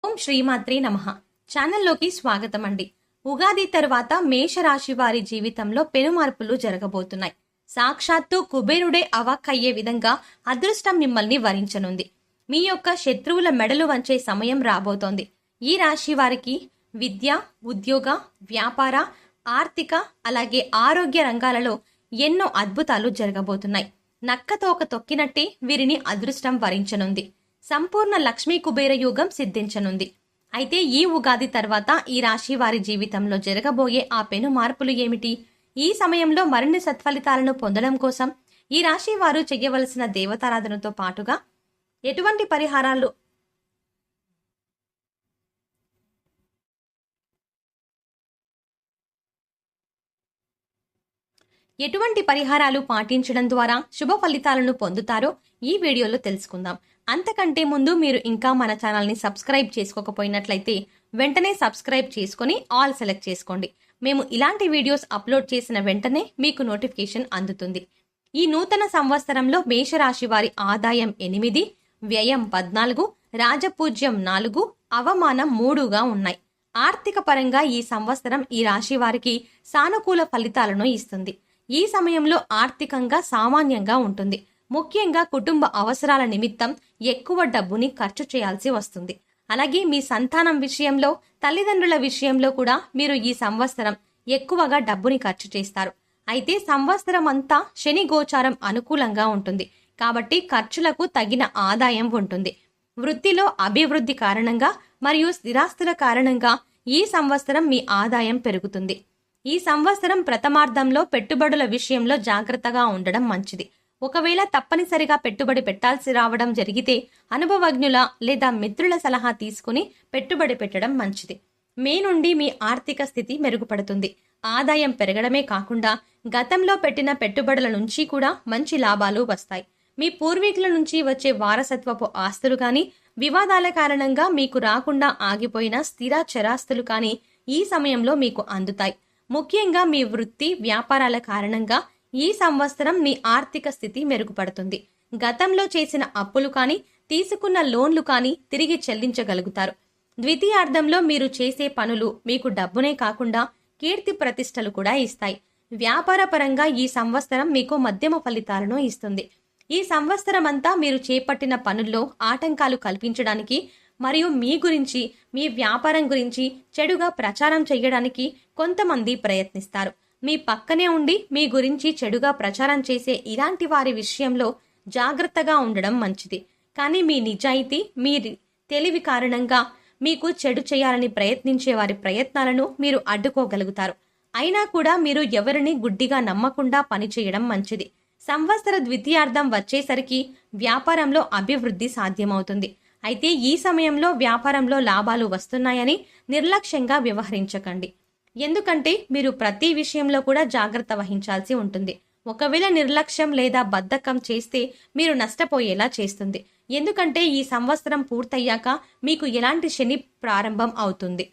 ఓం శ్రీమాత్రే నమః. ఛానల్లోకి స్వాగతం అండి. ఉగాది తరువాత మేషరాశి వారి జీవితంలో పెను మార్పులు జరగబోతున్నాయి. సాక్షాత్తు కుబేరుడే అవాక్కయ్యే విధంగా అదృష్టం మిమ్మల్ని వరించనుంది. మీ యొక్క శత్రువుల మెడలు వంచే సమయం రాబోతోంది. ఈ రాశి వారికి విద్య, ఉద్యోగ, వ్యాపార, ఆర్థిక అలాగే ఆరోగ్య రంగాలలో ఎన్నో అద్భుతాలు జరగబోతున్నాయి. నక్కతోక తొక్కినట్టే వీరిని అదృష్టం వరించనుంది. సంపూర్ణ లక్ష్మీ కుబేర యోగం సిద్ధించనుంది. అయితే ఈ ఉగాది తర్వాత ఈ రాశి వారి జీవితంలో జరగబోయే ఆ పెను మార్పులు ఏమిటి? ఈ సమయంలో మరిన్ని సత్ఫలితాలను పొందడం కోసం ఈ రాశి వారు చెయ్యవలసిన దేవతారాధనతో పాటుగా ఎటువంటి పరిహారాలు పాటించడం ద్వారా శుభ ఫలితాలను పొందుతారో ఈ వీడియోలో తెలుసుకుందాం. అంతకంటే ముందు మీరు ఇంకా మన ఛానల్ని సబ్స్క్రైబ్ చేసుకోకపోయినట్లయితే వెంటనే సబ్స్క్రైబ్ చేసుకుని ఆల్ సెలెక్ట్ చేసుకోండి. మేము ఇలాంటి వీడియోస్ అప్లోడ్ చేసిన వెంటనే మీకు నోటిఫికేషన్ అందుతుంది. ఈ నూతన సంవత్సరంలో మేషరాశి వారి ఆదాయం 8, వ్యయం 14, రాజపూజ్యం 4, అవమానం 3గా ఉన్నాయి. ఆర్థిక పరంగా ఈ సంవత్సరం ఈ రాశి వారికి సానుకూల ఫలితాలను ఇస్తుంది. ఈ సమయంలో ఆర్థికంగా సామాన్యంగా ఉంటుంది. ముఖ్యంగా కుటుంబ అవసరాల నిమిత్తం ఎక్కువ డబ్బుని ఖర్చు చేయాల్సి వస్తుంది. అలాగే మీ సంతానం విషయంలో, తల్లిదండ్రుల విషయంలో కూడా మీరు ఈ సంవత్సరం ఎక్కువగా డబ్బుని ఖర్చు చేస్తారు. అయితే సంవత్సరం అంతా శని గోచారం అనుకూలంగా ఉంటుంది కాబట్టి ఖర్చులకు తగిన ఆదాయం ఉంటుంది. వృత్తిలో అభివృద్ధి కారణంగా మరియు స్థిరాస్తుల కారణంగా ఈ సంవత్సరం మీ ఆదాయం పెరుగుతుంది. ఈ సంవత్సరం ప్రథమార్థంలో పెట్టుబడుల విషయంలో జాగ్రత్తగా ఉండడం మంచిది. ఒకవేళ తప్పనిసరిగా పెట్టుబడి పెట్టాల్సి రావడం జరిగితే అనుభవజ్ఞుల లేదా మిత్రుల సలహా తీసుకుని పెట్టుబడి పెట్టడం మంచిది. మే నుండి మీ ఆర్థిక స్థితి మెరుగుపడుతుంది. ఆదాయం పెరగడమే కాకుండా గతంలో పెట్టిన పెట్టుబడుల నుంచి కూడా మంచి లాభాలు వస్తాయి. మీ పూర్వీకుల నుంచి వచ్చే వారసత్వపు ఆస్తులు కానీ, వివాదాల కారణంగా మీకు రాకుండా ఆగిపోయిన స్థిర చరాస్తులు కానీ ఈ సమయంలో మీకు అందుతాయి. ముఖ్యంగా మీ వృత్తి, వ్యాపారాల కారణంగా ఈ సంవత్సరం మీ ఆర్థిక స్థితి మెరుగుపడుతుంది. గతంలో చేసిన అప్పులు కానీ, తీసుకున్న లోన్లు కానీ తిరిగి చెల్లించగలుగుతారు. ద్వితీయార్థంలో మీరు చేసే పనులు మీకు డబ్బునే కాకుండా కీర్తి ప్రతిష్టలు కూడా ఇస్తాయి. వ్యాపార పరంగా ఈ సంవత్సరం మీకు మధ్యమ ఫలితాలను ఇస్తుంది. ఈ సంవత్సరం అంతా మీరు చేపట్టిన పనుల్లో ఆటంకాలు కల్పించడానికి మరియు మీ గురించి, మీ వ్యాపారం గురించి చెడుగా ప్రచారం చేయడానికి కొంతమంది ప్రయత్నిస్తారు. మీ పక్కనే ఉండి మీ గురించి చెడుగా ప్రచారం చేసే ఇలాంటి వారి విషయంలో జాగ్రత్తగా ఉండడం మంచిది. కానీ మీ నిజాయితీ, మీ తెలివి కారణంగా మీకు చెడు చేయాలని ప్రయత్నించే వారి ప్రయత్నాలను మీరు అడ్డుకోగలుగుతారు. అయినా కూడా మీరు ఎవరిని గుడ్డిగా నమ్మకుండా పనిచేయడం మంచిది. సంవత్సర ద్వితీయార్థం వచ్చేసరికి వ్యాపారంలో అభివృద్ధి సాధ్యమవుతుంది. అయితే ఈ సమయంలో వ్యాపారంలో లాభాలు వస్తున్నాయని నిర్లక్ష్యంగా వ్యవహరించకండి. ఎందుకంటే మీరు ప్రతి విషయంలో కూడా జాగ్రత్త వహించాల్సి ఉంటుంది. ఒకవేళ నిర్లక్ష్యం లేదా బద్ధకం చేస్తే మీరు నష్టపోయేలా చేస్తుంది. ఎందుకంటే ఈ సంవత్సరం పూర్తయ్యాక మీకు ఎలాంటి శని ప్రారంభం అవుతుంది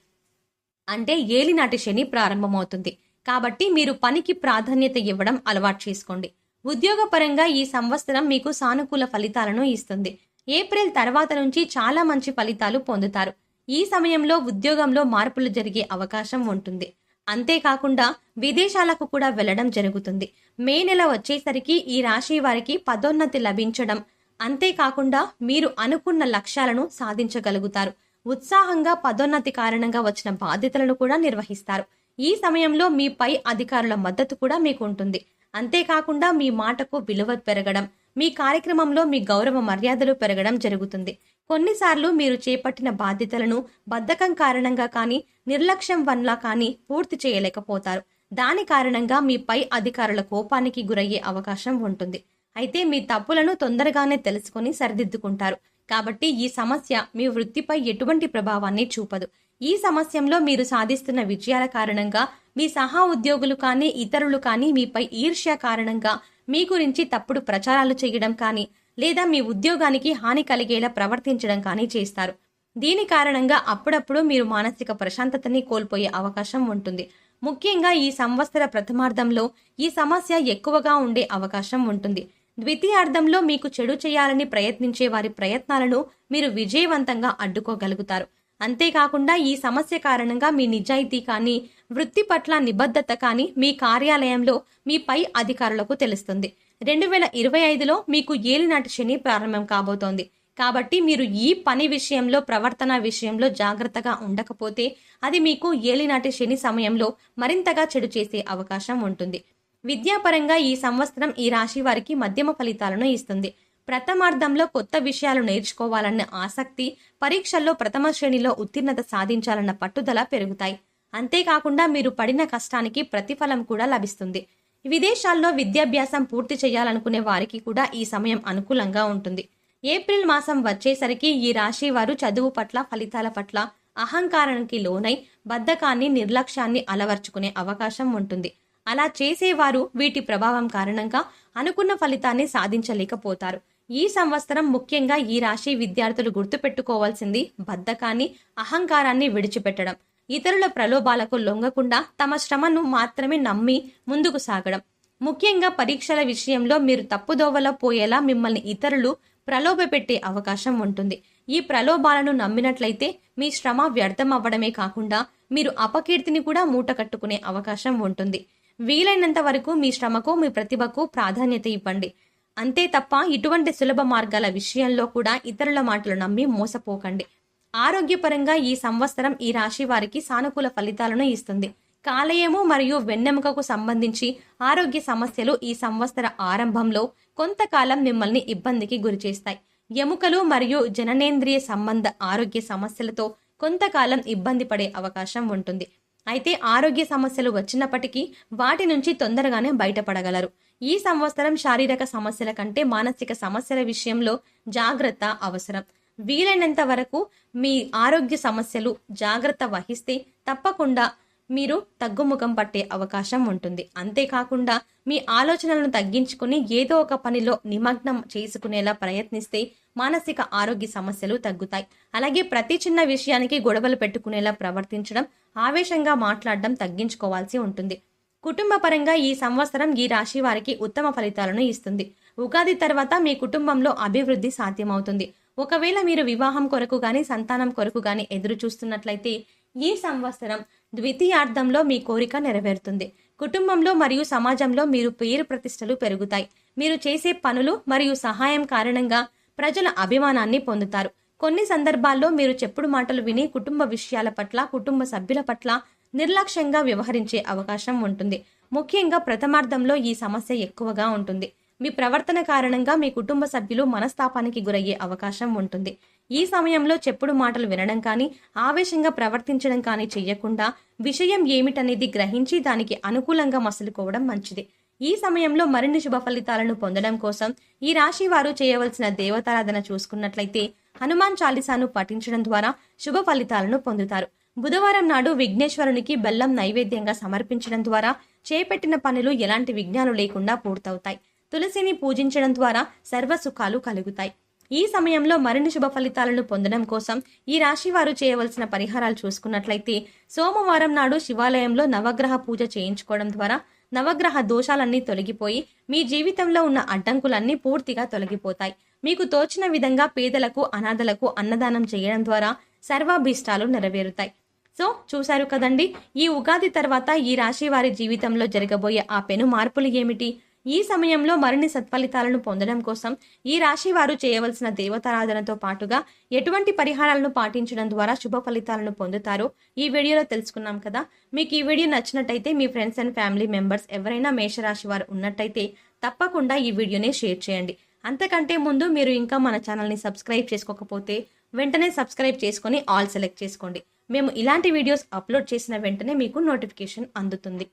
అంటే ఏలినాటి శని ప్రారంభమవుతుంది. కాబట్టి మీరు పనికి ప్రాధాన్యత ఇవ్వడం అలవాటు చేసుకోండి. ఉద్యోగపరంగా ఈ సంవత్సరం మీకు సానుకూల ఫలితాలను ఇస్తుంది. ఏప్రిల్ తర్వాత నుంచి చాలా మంచి ఫలితాలు పొందుతారు. ఈ సమయంలో ఉద్యోగంలో మార్పులు జరిగే అవకాశం ఉంటుంది. అంతేకాకుండా విదేశాలకు కూడా వెళ్లడం జరుగుతుంది. మే నెల వచ్చేసరికి ఈ రాశి వారికి పదోన్నతి లభించడం, అంతేకాకుండా మీరు అనుకున్న లక్ష్యాలను సాధించగలుగుతారు. ఉత్సాహంగా పదోన్నతి కారణంగా వచ్చిన బాధ్యతలను కూడా నిర్వహిస్తారు. ఈ సమయంలో మీ పై అధికారుల మద్దతు కూడా మీకు ఉంటుంది. అంతేకాకుండా మీ మాటకు విలువ పెరగడం, మీ కార్యక్రమంలో మీ గౌరవ మర్యాదలు పెరగడం జరుగుతుంది. కొన్నిసార్లు మీరు చేపట్టిన బాధ్యతలను బద్ధకం కారణంగా కానీ, నిర్లక్ష్యం వల్ల కానీ పూర్తి చేయలేకపోతారు. దాని కారణంగా మీ పై అధికారుల కోపానికి గురయ్యే అవకాశం ఉంటుంది. అయితే మీ తప్పులను తొందరగానే తెలుసుకుని సరిదిద్దుకుంటారు. కాబట్టి ఈ సమస్య మీ వృత్తిపై ఎటువంటి ప్రభావాన్ని చూపదు. ఈ సమస్యలో మీరు సాధిస్తున్న విజయాల కారణంగా మీ సహా ఉద్యోగులు కానీ, ఇతరులు కానీ మీపై ఈర్ష్య కారణంగా మీ గురించి తప్పుడు ప్రచారాలు చేయడం కానీ, లేదా మీ ఉద్యోగానికి హాని కలిగేలా ప్రవర్తించడం కానీ చేస్తారు. దీని కారణంగా అప్పుడప్పుడు మీరు మానసిక ప్రశాంతతని కోల్పోయే అవకాశం ఉంటుంది. ముఖ్యంగా ఈ సంవత్సర ప్రథమార్థంలో ఈ సమస్య ఎక్కువగా ఉండే అవకాశం ఉంటుంది. ద్వితీయార్థంలో మీకు చెడు చేయాలని ప్రయత్నించే వారి ప్రయత్నాలను మీరు విజయవంతంగా అడ్డుకోగలుగుతారు. అంతేకాకుండా ఈ సమస్య కారణంగా మీ నిజాయితీ కానీ, వృత్తి పట్ల నిబద్ధత కానీ మీ కార్యాలయంలో మీ పై అధికారులకు తెలుస్తుంది. 2025లో మీకు ఏలినాటి శని ప్రారంభం కాబోతోంది. కాబట్టి మీరు ఈ పని విషయంలో, ప్రవర్తన విషయంలో జాగ్రత్తగా ఉండకపోతే అది మీకు ఏలినాటి శని సమయంలో మరింతగా చెడు చేసే అవకాశం ఉంటుంది. విద్యాపరంగా ఈ సంవత్సరం ఈ రాశి వారికి మధ్యమ ఫలితాలను ఇస్తుంది. ప్రథమార్థంలో కొత్త విషయాలు నేర్చుకోవాలన్న ఆసక్తి, పరీక్షల్లో ప్రథమ శ్రేణిలో ఉత్తీర్ణత సాధించాలన్న పట్టుదల పెరుగుతాయి. అంతేకాకుండా మీరు పడిన కష్టానికి ప్రతిఫలం కూడా లభిస్తుంది. విదేశాల్లో విద్యాభ్యాసం పూర్తి చేయాలనుకునే వారికి కూడా ఈ సమయం అనుకూలంగా ఉంటుంది. ఏప్రిల్ మాసం వచ్చేసరికి ఈ రాశి వారు చదువు పట్ల, ఫలితాల పట్ల అహంకారానికి లోనై బద్ధకాన్ని, నిర్లక్ష్యాన్ని అలవర్చుకునే అవకాశం ఉంటుంది. అలా చేసేవారు వీటి ప్రభావం కారణంగా అనుకున్న ఫలితాన్ని సాధించలేకపోతారు. ఈ సంవత్సరం ముఖ్యంగా ఈ రాశి విద్యార్థులు గుర్తుపెట్టుకోవాల్సింది బద్ధకాన్ని, అహంకారాన్ని విడిచిపెట్టడం, ఇతరుల ప్రలోభాలకు లొంగకుండా తమ శ్రమను మాత్రమే నమ్మి ముందుకు సాగడం. ముఖ్యంగా పరీక్షల విషయంలో మీరు తప్పుదోవలో పోయేలా మిమ్మల్ని ఇతరులు ప్రలోభపెట్టే అవకాశం ఉంటుంది. ఈ ప్రలోభాలను నమ్మినట్లయితే మీ శ్రమ వ్యర్థం అవ్వడమే కాకుండా మీరు అపకీర్తిని కూడా మూట కట్టుకునే అవకాశం ఉంటుంది. వీలైనంత వరకు మీ శ్రమకు, మీ ప్రతిభకు ప్రాధాన్యత ఇవ్వండి. అంతే తప్ప ఇటువంటి సులభ మార్గాల విషయంలో కూడా ఇతరుల మాటలు నమ్మి మోసపోకండి. ఆరోగ్యపరంగా ఈ సంవత్సరం ఈ రాశి వారికి సానుకూల ఫలితాలను ఇస్తుంది. కాలేయము మరియు వెన్నెముకకు సంబంధించి ఆరోగ్య సమస్యలు ఈ సంవత్సర ఆరంభంలో కొంతకాలం మిమ్మల్ని ఇబ్బందికి గురిచేస్తాయి. ఎముకలు మరియు జననేంద్రియ సంబంధ ఆరోగ్య సమస్యలతో కొంతకాలం ఇబ్బంది పడే అవకాశం ఉంటుంది. అయితే ఆరోగ్య సమస్యలు వచ్చినప్పటికీ వాటి నుంచి తొందరగానే బయటపడగలరు. ఈ సంవత్సరం శారీరక సమస్యల కంటే మానసిక సమస్యల విషయంలో జాగ్రత్త అవసరం. వీలైనంత వరకు మీ ఆరోగ్య సమస్యలు జాగ్రత్త వహిస్తే తప్పకుండా మీరు తగ్గుముఖం పట్టే అవకాశం ఉంటుంది. అంతేకాకుండా మీ ఆలోచనలను తగ్గించుకుని ఏదో ఒక పనిలో నిమగ్నం చేసుకునేలా ప్రయత్నిస్తే మానసిక ఆరోగ్య సమస్యలు తగ్గుతాయి. అలాగే ప్రతి చిన్న విషయానికి గొడవలు పెట్టుకునేలా ప్రవర్తించడం, ఆవేశంగా మాట్లాడడం తగ్గించుకోవాల్సి ఉంటుంది. కుటుంబ పరంగా ఈ సంవత్సరం ఈ రాశి వారికి ఉత్తమ ఫలితాలను ఇస్తుంది. ఉగాది తర్వాత మీ కుటుంబంలో అభివృద్ధి సాధ్యమవుతుంది. ఒకవేళ మీరు వివాహం కొరకు గాని, సంతానం కొరకు గాని ఎదురు చూస్తున్నట్లయితే ఈ సంవత్సరం ద్వితీయార్థంలో మీ కోరిక నెరవేరుతుంది. కుటుంబంలో మరియు సమాజంలో మీరు పేరు ప్రతిష్టలు పెరుగుతాయి. మీరు చేసే పనులు మరియు సహాయం కారణంగా ప్రజల అభిమానాన్ని పొందుతారు. కొన్ని సందర్భాల్లో మీరు చెప్పుడు మాటలు విని కుటుంబ విషయాల పట్ల, కుటుంబ సభ్యుల పట్ల నిర్లక్ష్యంగా వ్యవహరించే అవకాశం ఉంటుంది. ముఖ్యంగా ప్రథమార్థంలో ఈ సమస్య ఎక్కువగా ఉంటుంది. మీ ప్రవర్తన కారణంగా మీ కుటుంబ సభ్యులు మనస్తాపానికి గురయ్యే అవకాశం ఉంటుంది. ఈ సమయంలో చెప్పుడు మాటలు వినడం కానీ, ఆవేశంగా ప్రవర్తించడం కానీ చెయ్యకుండా విషయం ఏమిటనేది గ్రహించి దానికి అనుకూలంగా మసులుకోవడం మంచిది. ఈ సమయంలో మరిన్ని శుభ ఫలితాలను పొందడం కోసం ఈ రాశి వారు చేయవలసిన దేవతారాధన చూసుకున్నట్లయితే హనుమాన్ చాలీసాను పఠించడం ద్వారా శుభ ఫలితాలను పొందుతారు. బుధవారం నాడు విఘ్నేశ్వరునికి బెల్లం నైవేద్యంగా సమర్పించడం ద్వారా చేపట్టిన పనులు ఎలాంటి విఘ్నాలు లేకుండా పూర్తవుతాయి. తులసిని పూజించడం ద్వారా సర్వ సుఖాలు కలుగుతాయి. ఈ సమయంలో మరిన్ని శుభ ఫలితాలను పొందడం కోసం ఈ రాశి వారు చేయవలసిన పరిహారాలు చూసుకున్నట్లయితే సోమవారం నాడు శివాలయంలో నవగ్రహ పూజ చేయించుకోవడం ద్వారా నవగ్రహ దోషాలన్నీ తొలగిపోయి మీ జీవితంలో ఉన్న అడ్డంకులన్నీ పూర్తిగా తొలగిపోతాయి. మీకు తోచిన విధంగా పేదలకు, అనాథలకు అన్నదానం చేయడం ద్వారా సర్వాభీష్టాలు నెరవేరుతాయి. సో చూశారు కదండి, ఈ ఉగాది తర్వాత ఈ రాశి వారి జీవితంలో జరగబోయే ఆ పెను మార్పులు ఏమిటి? ఈ సమయంలో మరిన్ని సత్ఫలితాలను పొందడం కోసం ఈ రాశి వారు చేయవలసిన దేవతారాధనతో పాటుగా ఎటువంటి పరిహారాలను పాటించడం ద్వారా శుభ ఫలితాలను పొందుతారో ఈ వీడియోలో తెలుసుకున్నాం కదా. మీకు ఈ వీడియో నచ్చినట్టయితే మీ ఫ్రెండ్స్ అండ్ ఫ్యామిలీ మెంబర్స్ ఎవరైనా మేషరాశి వారు ఉన్నట్టయితే తప్పకుండా ఈ వీడియోని షేర్ చేయండి. అంతకంటే ముందు మీరు ఇంకా మన ఛానల్ని సబ్స్క్రైబ్ చేసుకోకపోతే వెంటనే సబ్స్క్రైబ్ చేసుకొని ఆల్ సెలెక్ట్ చేసుకోండి. మేము ఇలాంటి వీడియోస్ అప్లోడ్ చేసిన వెంటనే మీకు నోటిఫికేషన్ అందుతుంది.